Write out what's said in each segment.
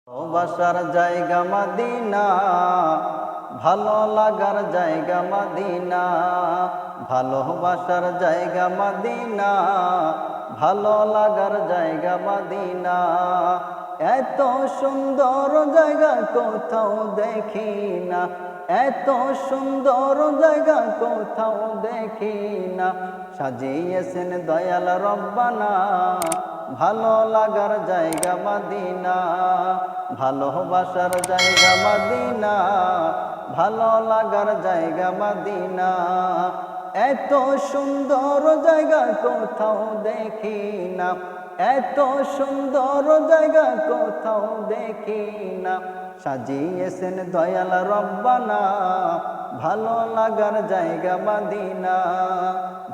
ভালোবাসার জায়গা মদিনা, ভালো লাগার জায়গা মদিনা। ভালোবাসার জায়গা মদিনা, ভালো লাগার জায়গা মদিনা। এত সুন্দর জায়গা কোথাও দেখি না, এত সুন্দর জায়গা কোথাও দেখি না। সাজিয়েছেন দয়াল রব্বানা, ভালো লাগার জায়গা মদিনা। ভালোবাসার জায়গা মদিনা, ভালো লাগার জায়গা মদিনা। এত সুন্দর জায়গা কোথাও দেখি না, এত সুন্দর জায়গা কোথাও দেখি না। সাজিয়েছেন দয়াল রব্বানা, ভালো লাগার জায়গা মদিনা।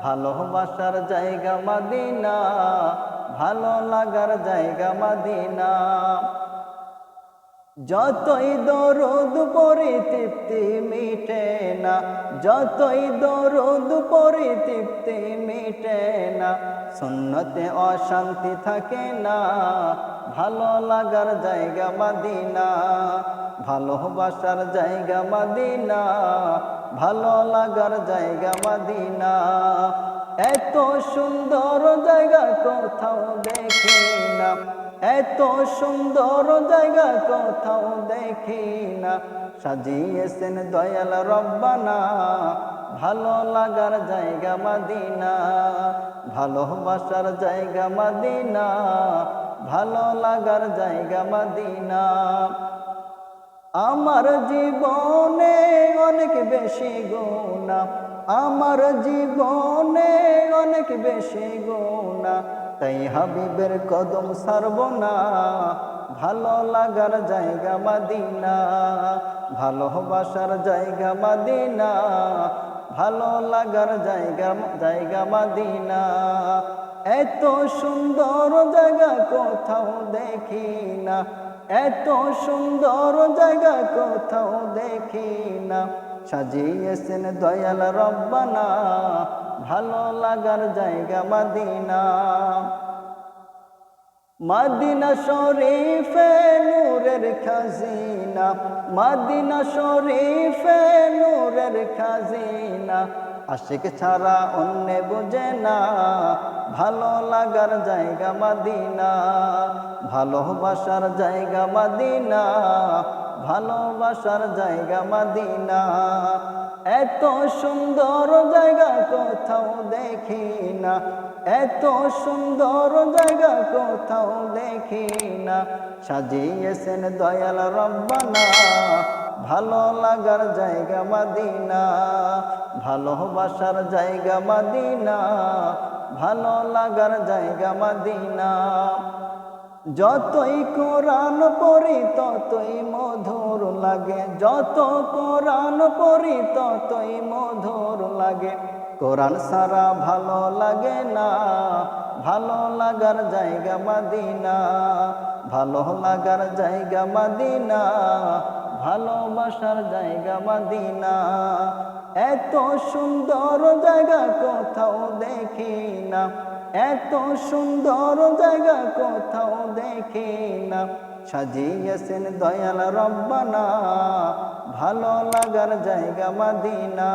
ভালোবাসার জায়গা মদিনা, ভালো লাগার জায়গা মদিনা। যতই দরুদ পড়ি তৃপ্তি মিটে না, যতই দরুদ পড়ি তৃপ্তি মিটে না। সুন্নতে অশান্তি থাকে না, ভালো লাগার জায়গা মদিনা। ভালোবাসার জায়গা মদিনা, ভালো লাগার জায়গা মদিনা। এত সুন্দর জায়গা কোথাও দেখি না, এত সুন্দর জায়গা কোথাও দেখি না। সাজিয়েছেন দয়াল রব্বানা, ভালো লাগার জায়গা মদিনা। ভালোবাসার জায়গা মদিনা, ভালো লাগার জায়গা মদিনা। আমার জীবনে অনেক বেশি গুনাহ, আমার জীবনে অনেক বেশি গুনাহ। তাই হাবিবের কদম ছাড়ব না, ভালো লাগার জায়গা মদিনা। ভালোবাসার জায়গা মদিনা, ভালো লাগার জায়গা মদিনা। এত সুন্দর জায়গা কোথাও দেখি না, এত সুন্দর জায়গা কোথাও দেখি না। সাজিয়েছেন দয়াল রব্বানা, ভালো লাগার জায়গা মদিনা। মদিনা শরীফে নূরের খাজিনা, মদিনা শরীফে নূরের খাজিনা। আশিক ছাড়া অন্য বোঝে না, ভালো লাগার জায়গা মদিনা। ভালোবাসার জায়গা মদিনা, ভালোবাসার জায়গা মদিনা। এত সুন্দর জায়গা কোথাও দেখি না, এত সুন্দর জায়গা কোথাও দেখি না। সাজিয়েছেন দয়াল রব্বানা, ভালো লাগার জায়গা মদিনা। ভালোবাসার জায়গা মদিনা, ভালো লাগার জায়গা মদিনা। যতই কোরআন পড়ি ততই মধুর লাগে, যত কোরআন পড়ি ততই মধুর লাগে। কোরআন ছাড়া ভালো লাগে না, ভালো লাগার জায়গা মদিনা। ভালো লাগার জায়গা মদিনা, ভালোবাসার জায়গা মদিনা। এত সুন্দর জায়গা কোথাও দেখি না, এত সুন্দর জায়গা কোথাও দেখি না। সাজিয়েছেন দয়াল রব্বানা, ভালো লাগার জায়গা মদিনা।